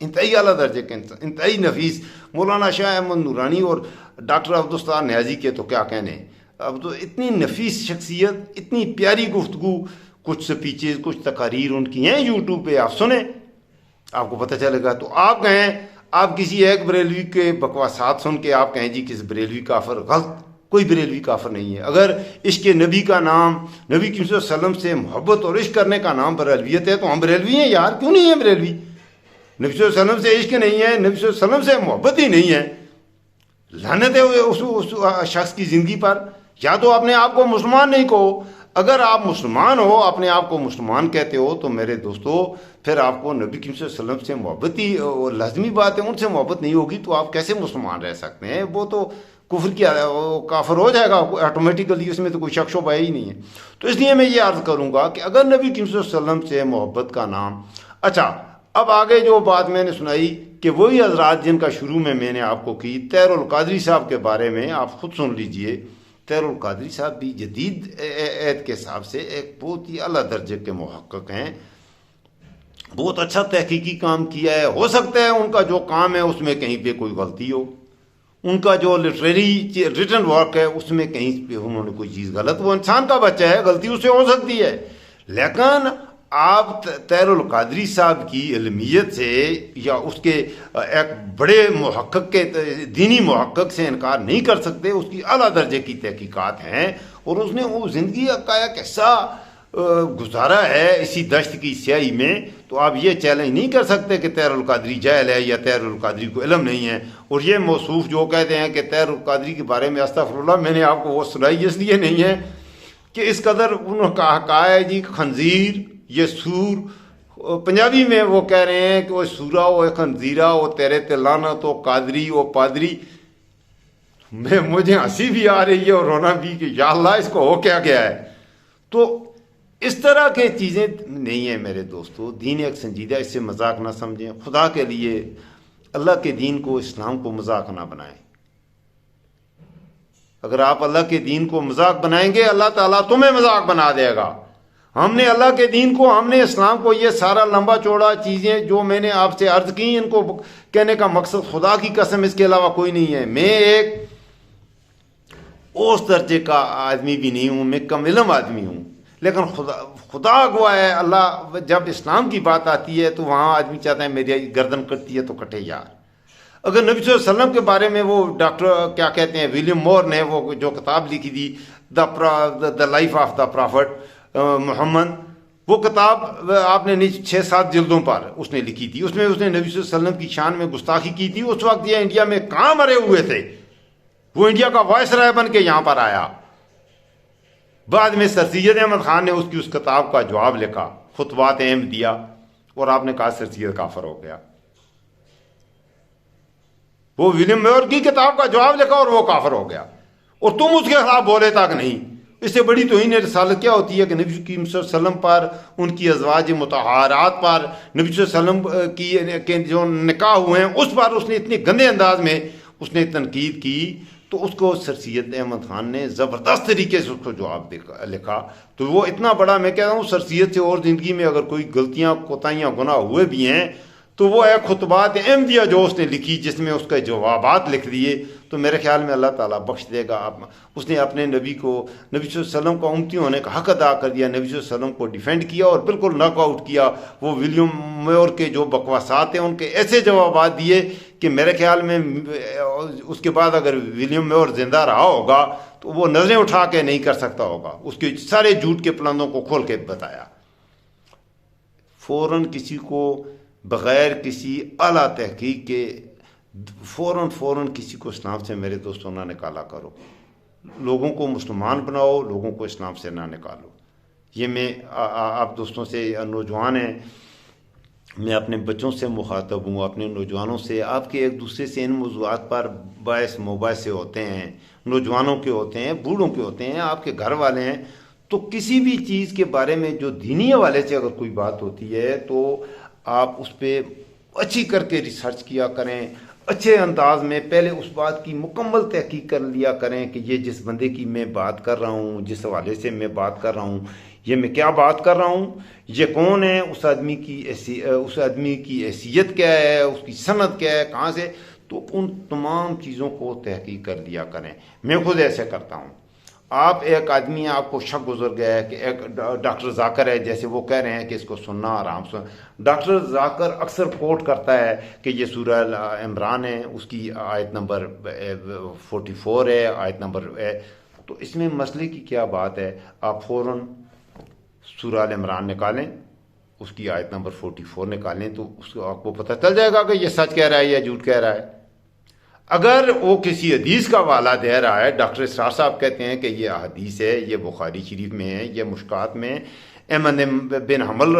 انتہائی اعلیٰ درجے کے انتہائی نفیس مولانا شاہ احمد نورانی اور ڈاکٹر عبدالستار نیازی کے تو کیا کہنے، اتنی نفیس شخصیت، اتنی پیاری گفتگو، کچھ سپیچز کچھ تقاریر ان کی ہیں یوٹیوب پہ، آپ سنیں آپ کو پتہ چلے گا۔ تو آپ کہیں آپ کسی ایک بریلوی کے بکواسات سن کے آپ کہیں جی کس بریلوی کافر، غلط، کوئی بریلوی کافر نہیں ہے۔ اگر عشق نبی کا نام، نبی کریم صلی اللہ علیہ وسلم سے محبت اور عشق کرنے کا نام بریلویت ہے تو ہم بریلوی ہیں یار، کیوں نہیں ہیں بریلوی؟ نبی صلی اللہ علیہ وسلم سے عشق نہیں ہے، نبی صلی اللہ علیہ وسلم سے محبت ہی نہیں ہے، لعنت ہے اس شخص کی زندگی پر۔ یا تو اپنے آپ کو مسلمان نہیں کہو، اگر آپ مسلمان ہو، اپنے آپ کو مسلمان کہتے ہو تو میرے دوستو پھر آپ کو نبی کریم صلی اللہ علیہ وسلم سے محبت ہی لازمی بات ہے، ان سے محبت نہیں ہوگی تو آپ کیسے مسلمان رہ سکتے ہیں؟ وہ تو کفر کیا کافر ہو جائے گا آٹومیٹیکلی، اس میں تو کوئی شک شبہ ہی نہیں ہے۔ تو اس لیے میں یہ عرض کروں گا کہ اگر نبی کریم صلی اللہ علیہ وسلم سے محبت کا نام، اچھا اب آگے جو بات میں نے سنائی کہ وہی حضرات جن کا شروع میں نے آپ کو کی، طاہر القادری صاحب کے بارے میں آپ خود سن لیجئے۔ طاہر القادری صاحب بھی جدید عہد کے حساب سے ایک بہت ہی اعلیٰ درجے کے محقق ہیں، بہت اچھا تحقیقی کام کیا ہے۔ ہو سکتا ہے ان کا جو کام ہے اس میں کہیں پہ کوئی غلطی ہو، ان کا جو لٹریری ریٹن ورک ہے اس میں کہیں پہ انہوں نے کوئی چیز غلط، وہ انسان کا بچہ ہے، غلطی اس سے ہو سکتی ہے، لیکن آپ طاہر القادری صاحب کی علمیت سے یا اس کے ایک بڑے محقق کے دینی محقق سے انکار نہیں کر سکتے، اس کی اعلیٰ درجے کی تحقیقات ہیں، اور اس نے وہ زندگی کا ایک ایسا گزارا ہے اسی دشت کی سیاہی میں، تو آپ یہ چیلنج نہیں کر سکتے کہ طاہر القادری جاہل ہے یا طاہر القادری کو علم نہیں ہے۔ اور یہ موصوف جو کہتے ہیں کہ طاہر القادری کے بارے میں استغفر اللہ، میں نے آپ کو وہ سنائی اس لیے نہیں ہے کہ اس قدر انہوں نے کہا ہے جی خنزیر، یہ سور، پنجابی میں وہ کہہ رہے ہیں کہ وہ سورا، وہ خنزیرہ، وہ تیرے لعنت، وہ قادری، وہ پادری۔ مجھے ہنسی بھی آ رہی ہے اور رونا بھی کہ یا اللہ اس کو ہو کیا گیا ہے۔ تو اس طرح کے چیزیں نہیں ہیں میرے دوستو، دین ایک سنجیدہ، اس سے مذاق نہ سمجھیں، خدا کے لیے اللہ کے دین کو، اسلام کو مذاق نہ بنائیں۔ اگر آپ اللہ کے دین کو مذاق بنائیں گے اللہ تعالیٰ تمہیں مذاق بنا دے گا۔ ہم نے اللہ کے دین کو، ہم نے اسلام کو، یہ سارا لمبا چوڑا چیزیں جو میں نے آپ سے عرض کی، ان کو کہنے کا مقصد خدا کی قسم اس کے علاوہ کوئی نہیں ہے۔ میں ایک اس درجے کا آدمی بھی نہیں ہوں، میں کم علم آدمی ہوں، لیکن خدا گواہ ہے، اللہ جب اسلام کی بات آتی ہے تو وہاں آدمی چاہتا ہے میری گردن کٹتی ہے تو کٹے یار۔ اگر نبی صلی اللہ علیہ وسلم کے بارے میں وہ ڈاکٹر کیا کہتے ہیں ولیم مور نے وہ جو کتاب لکھی تھی the life of the prophet Muhammad, وہ کتاب آپ نے 6-7 جلدوں پر اس نے لکھی تھی، اس میں اس نے نبی صلی اللہ علیہ وسلم کی شان میں گستاخی کی تھی۔ اس وقت یہ انڈیا میں کہاں مرے ہوئے تھے، وہ انڈیا کا وائس رائے بن کے یہاں پر آیا۔ بعد میں سر سید احمد خان نے اس کتاب کا جواب لکھا، خطبات اہم دیا، اور آپ نے کہا سر سید کافر ہو گیا۔ وہ ولیم میور کی کتاب کا جواب لکھا اور وہ کافر ہو گیا، اور تم اس کے خلاف بولے تک نہیں۔ اس سے بڑی توہین رسالت کیا ہوتی ہے کہ نبی کریم صلی اللہ علیہ وسلم پر، ان کی ازواج مطہرات پر، نبی صلی اللہ علیہ وسلم کی جو نکاح ہوئے ہیں اس پر اس نے اتنے گندے انداز میں اس نے تنقید کی، تو اس کو سر سید احمد خان نے زبردست طریقے سے اس کو جواب لکھا۔ تو وہ اتنا بڑا، میں کہتا ہوں سر سید سے اور زندگی میں اگر کوئی غلطیاں کوتاہیاں گناہ ہوئے بھی ہیں تو وہ ایک خطبات احمدیہ جو اس نے لکھی جس میں اس کے جوابات لکھ دیے، تو میرے خیال میں اللہ تعالیٰ بخش دے گا۔ اس نے اپنے نبی کو، نبی صلی اللہ علیہ وسلم کا امتی ہونے کا حق ادا کر دیا، نبی صلی اللہ علیہ وسلم کو ڈیفینڈ کیا اور بالکل ناک آؤٹ کیا۔ وہ ولیم میور کے جو بکواسات ہیں ان کے ایسے جوابات دیے کہ میرے خیال میں اس کے بعد اگر ولیم میور زندہ رہا ہوگا تو وہ نظریں اٹھا کے نہیں کر سکتا ہوگا، اس کے سارے جھوٹ کے پلندوں کو کھول کے بتایا۔ فوراً کسی کو بغیر کسی اعلیٰ تحقیق کے فوراً کسی کو اسلام سے میرے دوستوں نہ نکالا کرو، لوگوں کو مسلمان بناؤ، لوگوں کو اسلام سے نہ نکالو۔ یہ میں آپ دوستوں سے، نوجوان ہیں، میں اپنے بچوں سے مخاطب ہوں، اپنے نوجوانوں سے، آپ کے ایک دوسرے سے ان موضوعات پر باعث مباحثے ہوتے ہیں، نوجوانوں کے ہوتے ہیں، بوڑھوں کے ہوتے ہیں، آپ کے گھر والے ہیں، تو کسی بھی چیز کے بارے میں جو دینی حوالے سے اگر کوئی بات ہوتی ہے تو آپ اس پہ اچھی کر کے ریسرچ کیا کریں، اچھے انداز میں پہلے اس بات کی مکمل تحقیق کر لیا کریں کہ یہ جس بندے کی میں بات کر رہا ہوں، جس حوالے سے میں بات کر رہا ہوں، یہ میں کیا بات کر رہا ہوں، یہ کون ہے، اس آدمی کی حیثیت کیا ہے، اس کی سند کیا ہے، کہاں سے، تو ان تمام چیزوں کو تحقیق کر لیا کریں۔ میں خود ایسے کرتا ہوں۔ آپ ایک آدمی ہیں، آپ کو شک گزر گیا ہے کہ ایک ڈاکٹر ذاکر ہے، جیسے وہ کہہ رہے ہیں کہ اس کو سننا آرام سے، ڈاکٹر ذاکر اکثر کوٹ کرتا ہے کہ یہ سورہ عمران ہے، اس کی آیت نمبر 44 ہے، آیت نمبر ہے، تو اس میں مسئلے کی کیا بات ہے؟ آپ فوراً سورہ عمران نکالیں، اس کی آیت نمبر 44 نکالیں، تو اس کو آپ کو پتہ چل جائے گا کہ یہ سچ کہہ رہا ہے یا جھوٹ کہہ رہا ہے۔ اگر وہ کسی حدیث کا حوالہ دے رہا ہے، ڈاکٹر اسرار صاحب کہتے ہیں کہ یہ حدیث ہے، یہ بخاری شریف میں ہے، یہ مشکات میں احمد بن حنبل،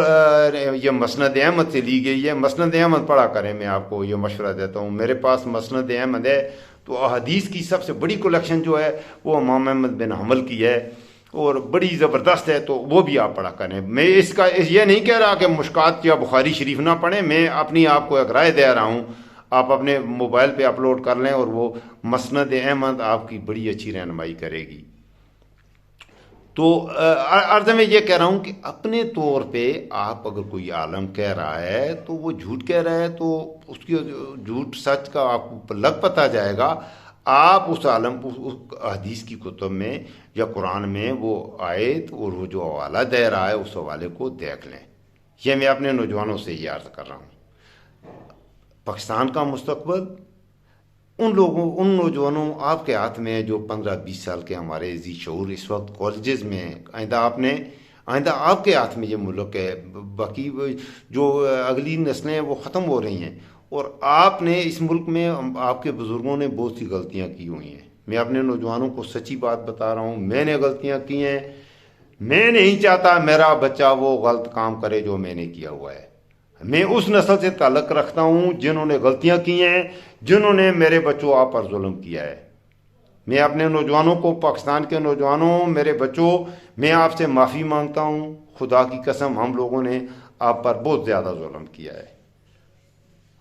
یہ مسند احمد سے لی گئی ہے، مسند احمد پڑھا کریں، میں آپ کو یہ مشورہ دیتا ہوں، میرے پاس مسند احمد ہے، تو حدیث کی سب سے بڑی کلیکشن جو ہے وہ امام احمد بن حنبل کی ہے اور بڑی زبردست ہے، تو وہ بھی آپ پڑھا کریں۔ میں اس کا یہ نہیں کہہ رہا کہ مشکات یا بخاری شریف نہ پڑھیں، میں اپنی آپ کو ایک رائے دے رہا ہوں، آپ اپنے موبائل پہ اپلوڈ کر لیں اور وہ مسند احمد آپ کی بڑی اچھی رہنمائی کرے گی۔ تو عرض میں یہ کہہ رہا ہوں کہ اپنے طور پہ آپ اگر کوئی عالم کہہ رہا ہے تو وہ جھوٹ کہہ رہا ہے، تو اس کی جھوٹ سچ کا آپ کو لگ پتہ جائے گا۔ آپ اس عالم کو حدیث کی کتب میں یا قرآن میں وہ آیت اور وہ جو حوالہ دے رہا ہے اس حوالے کو دیکھ لیں۔ یہ میں اپنے نوجوانوں سے یہ عرض کر رہا ہوں۔ پاکستان کا مستقبل ان نوجوانوں آپ کے ہاتھ میں ہے جو 15-20 سال کے ہمارے ذی شعور اس وقت کالجز میں ہیں۔ آئندہ آپ کے ہاتھ میں یہ ملک ہے، باقی جو اگلی نسلیں ہیں وہ ختم ہو رہی ہیں، اور آپ نے اس ملک میں آپ کے بزرگوں نے بہت سی غلطیاں کی ہوئی ہیں۔ میں اپنے نوجوانوں کو سچی بات بتا رہا ہوں، میں نے غلطیاں کی ہیں، میں نہیں چاہتا میرا بچہ وہ غلط کام کرے جو میں نے کیا ہوا ہے۔ میں اس نسل سے تعلق رکھتا ہوں جنہوں نے غلطیاں کی ہیں، جنہوں نے میرے بچوں آپ پر ظلم کیا ہے۔ میں اپنے نوجوانوں کو، پاکستان کے نوجوانوں، میرے بچوں، میں آپ سے معافی مانگتا ہوں۔ خدا کی قسم ہم لوگوں نے آپ پر بہت زیادہ ظلم کیا ہے،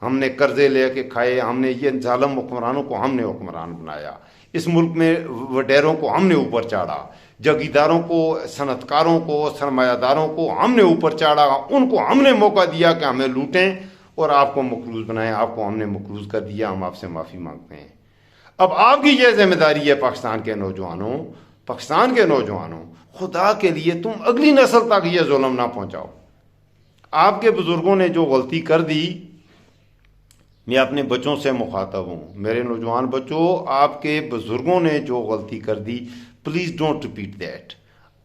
ہم نے قرضے لے کے کھائے، ہم نے یہ ظالم حکمرانوں کو ہم نے حکمران بنایا، اس ملک میں وڈیروں کو ہم نے اوپر چاڑھا، جگیرداروں کو، صنعت کاروں کو، سرمایہ داروں کو ہم نے اوپر چاڑھا، ان کو ہم نے موقع دیا کہ ہمیں لوٹیں اور آپ کو مقروض بنائیں، آپ کو ہم نے مقروض کر دیا، ہم آپ سے معافی مانگتے ہیں۔ اب آپ کی یہ ذمہ داری ہے پاکستان کے نوجوانوں، خدا کے لیے تم اگلی نسل تک یہ ظلم نہ پہنچاؤ۔ آپ کے بزرگوں نے جو غلطی کر دی، میں اپنے بچوں سے مخاطب ہوں، میرے نوجوان بچوں، آپ کے بزرگوں نے جو غلطی کر دی، پلیز ڈونٹ ریپیٹ دیٹ۔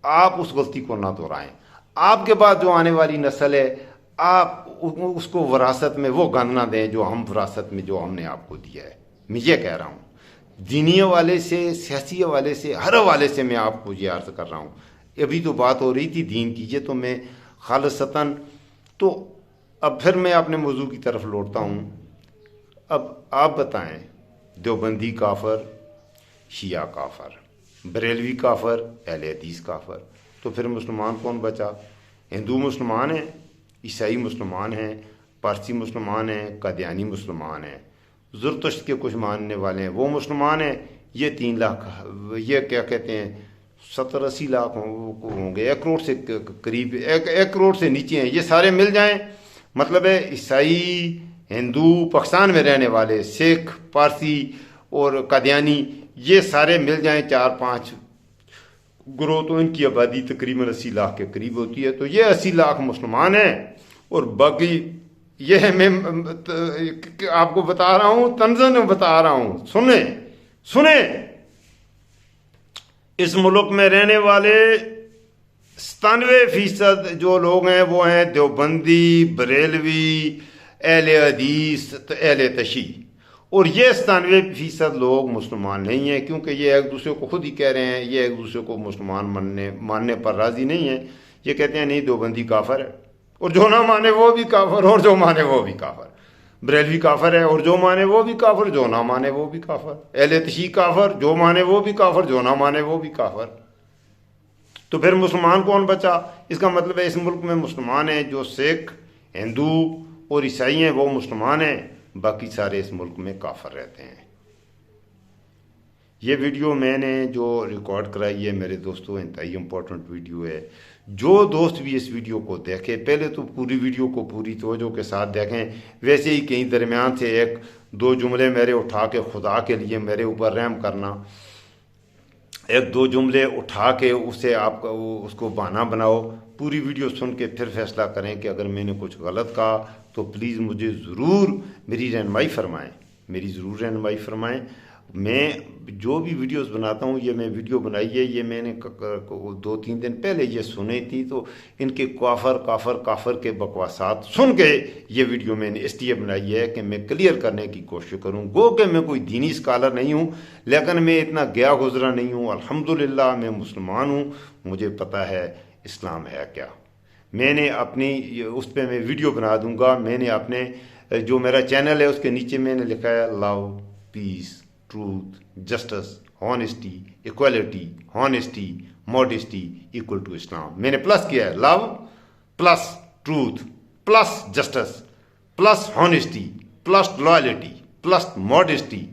آپ اس غلطی کو نہ دہرائیں۔ آپ کے بعد جو آنے والی نسل ہے، آپ اس کو وراثت میں وہ گند نہ دیں جو ہم وراثت میں جو ہم نے آپ کو دیا ہے۔ میں یہ کہہ رہا ہوں، دینی حوالے سے، سیاسی حوالے سے، ہر حوالے سے میں آپ کو یہ عرض کر رہا ہوں۔ ابھی تو بات ہو رہی تھی دین کی، یہ تو میں خالصتاً، تو اب پھر میں اپنے موضوع کی طرف لوٹتا ہوں۔ اب آپ بتائیں، دیوبندی کافر، شیعہ کافر، بریلوی کافر، اہل حدیث کافر، تو پھر مسلمان کون بچا؟ ہندو مسلمان ہیں، عیسائی مسلمان ہیں، پارسی مسلمان ہیں، قادیانی مسلمان ہیں، زرتشت کے کچھ ماننے والے ہیں وہ مسلمان ہیں۔ یہ 3 لاکھ، یہ کیا کہتے ہیں، 70-80 لاکھ ہوں گے، 1 کروڑ سے قریب، 1 کروڑ سے نیچے ہیں، یہ سارے مل جائیں، مطلب ہے عیسائی، ہندو، پاکستان میں رہنے والے، سکھ، پارسی اور قادیانی، یہ سارے مل جائیں 4-5 گروہ، تو ان کی آبادی تقریباً 80 لاکھ کے قریب ہوتی ہے۔ تو یہ 80 لاکھ مسلمان ہیں، اور باقی یہ میں آپ کو بتا رہا ہوں، تنزن بتا رہا ہوں، سنیں، اس ملک میں رہنے والے 97% جو لوگ ہیں وہ ہیں دیوبندی، بریلوی، اہل حدیث، اہل تشیع، اور یہ 97% لوگ مسلمان نہیں ہیں، کیونکہ یہ ایک دوسرے کو خود ہی کہہ رہے ہیں، یہ ایک دوسرے کو مسلمان ماننے پر راضی نہیں ہیں۔ یہ کہتے ہیں نہیں، دیوبندی کافر ہے، اور جو نہ مانے وہ بھی کافر، اور جو مانے وہ بھی کافر۔ بریلوی کافر ہے، اور جو مانے وہ بھی کافر، جو نہ مانے وہ بھی کافر۔ اہل تشیع کافر، جو مانے وہ بھی کافر، جو نہ مانے وہ بھی کافر۔ تو پھر مسلمان کون بچا؟ اس کا مطلب ہے اس ملک میں مسلمان ہیں، جو سکھ، ہندو اور عیسائی ہیں وہ مسلمان ہیں، باقی سارے اس ملک میں کافر رہتے ہیں۔ یہ ویڈیو میں نے جو ریکارڈ کرائی ہے میرے دوستوں، انتہائی امپورٹنٹ ویڈیو ہے۔ جو دوست بھی اس ویڈیو کو دیکھے، پہلے تو پوری ویڈیو کو پوری توجہ کے ساتھ دیکھیں، ویسے ہی کہیں درمیان سے ایک دو جملے میرے اٹھا کے خدا کے لیے میرے اوپر رحم کرنا، ایک دو جملے اٹھا کے اسے آپ اس کو بہانہ بناؤ۔ پوری ویڈیو سن کے پھر فیصلہ کریں کہ اگر میں نے کچھ غلط کہا تو پلیز مجھے ضرور میری رہنمائی فرمائیں، میری ضرور رہنمائی فرمائیں۔ میں جو بھی ویڈیوز بناتا ہوں، یہ میں ویڈیو بنائی ہے، یہ میں نے 2-3 دن پہلے یہ سنی تھی، تو ان کے کافر کے بکواسات سن کے یہ ویڈیو میں نے اس لیے بنائی ہے کہ میں کلیئر کرنے کی کوشش کروں۔ گو کہ میں کوئی دینی اسکالر نہیں ہوں، لیکن میں اتنا گیا گزرا نہیں ہوں، الحمدللہ میں مسلمان ہوں، مجھے پتہ ہے اسلام ہے کیا۔ میں نے اپنی اس پہ میں ویڈیو بنا دوں گا، میں نے اپنے جو میرا چینل ہے اس کے نیچے میں نے لکھا ہے love, peace, truth, justice, honesty, equality, honesty, modesty equal to Islam. میں نے پلس کیا ہے، love plus truth plus justice plus honesty plus loyalty plus modesty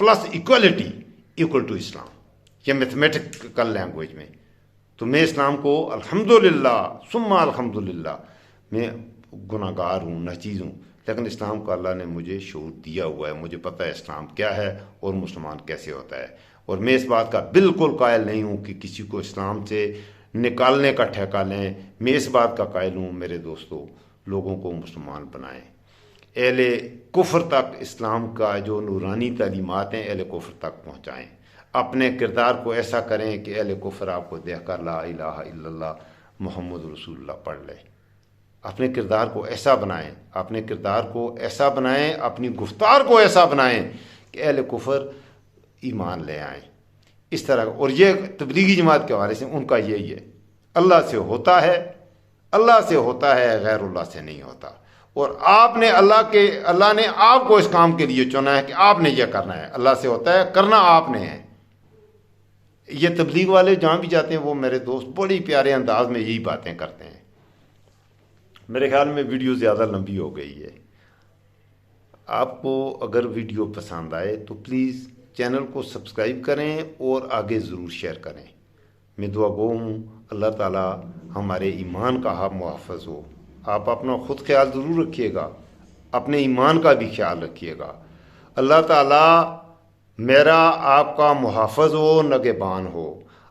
plus equality equal to Islam, یہ میتھمیٹیکل لینگویج میں۔ تو میں اسلام کو الحمدللہ ثم الحمدللہ، میں گناہ گار ہوں، ناچیز ہوں، لیکن اسلام کا اللہ نے مجھے شعور دیا ہوا ہے، مجھے پتہ ہے اسلام کیا ہے اور مسلمان کیسے ہوتا ہے۔ اور میں اس بات کا بالکل قائل نہیں ہوں کہ کسی کو اسلام سے نکالنے کا ٹھیکہ لیں۔ میں اس بات کا قائل ہوں میرے دوستو، لوگوں کو مسلمان بنائیں، اہل کفر تک اسلام کا جو نورانی تعلیمات ہیں اہل کفر تک پہنچائیں، اپنے کردار کو ایسا کریں کہ اہل کفر آپ کو دیکھ کر لا الہ الا اللہ محمد رسول اللہ پڑھ لے۔ اپنے کردار کو ایسا بنائیں، اپنے کردار کو ایسا بنائیں، اپنی گفتار کو ایسا بنائیں کہ اہل کفر ایمان لے آئیں اس طرح۔ اور یہ تبلیغی جماعت کے حوالے سے ان کا یہی ہے، اللہ سے ہوتا ہے، اللہ سے ہوتا ہے، غیر اللہ سے نہیں ہوتا۔ اور آپ نے اللہ نے آپ کو اس کام کے لیے چنا ہے کہ آپ نے یہ کرنا ہے، اللہ سے ہوتا ہے، کرنا آپ نے ہے۔ یہ تبلیغ والے جہاں بھی جاتے ہیں وہ میرے دوست بڑی پیارے انداز میں یہی باتیں کرتے ہیں۔ میرے خیال میں ویڈیو زیادہ لمبی ہو گئی ہے۔ آپ کو اگر ویڈیو پسند آئے تو پلیز چینل کو سبسکرائب کریں اور آگے ضرور شیئر کریں۔ میں دعا گو ہوں اللہ تعالی ہمارے ایمان کا محافظ ہو۔ آپ اپنا خود خیال ضرور رکھیے گا، اپنے ایمان کا بھی خیال رکھیے گا۔ اللہ تعالی میرا آپ کا محافظ ہو، نگہبان ہو۔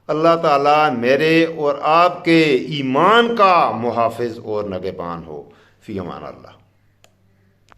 اللہ تعالیٰ میرے اور آپ کے ایمان کا محافظ اور نگہبان ہو۔ فی امان اللہ۔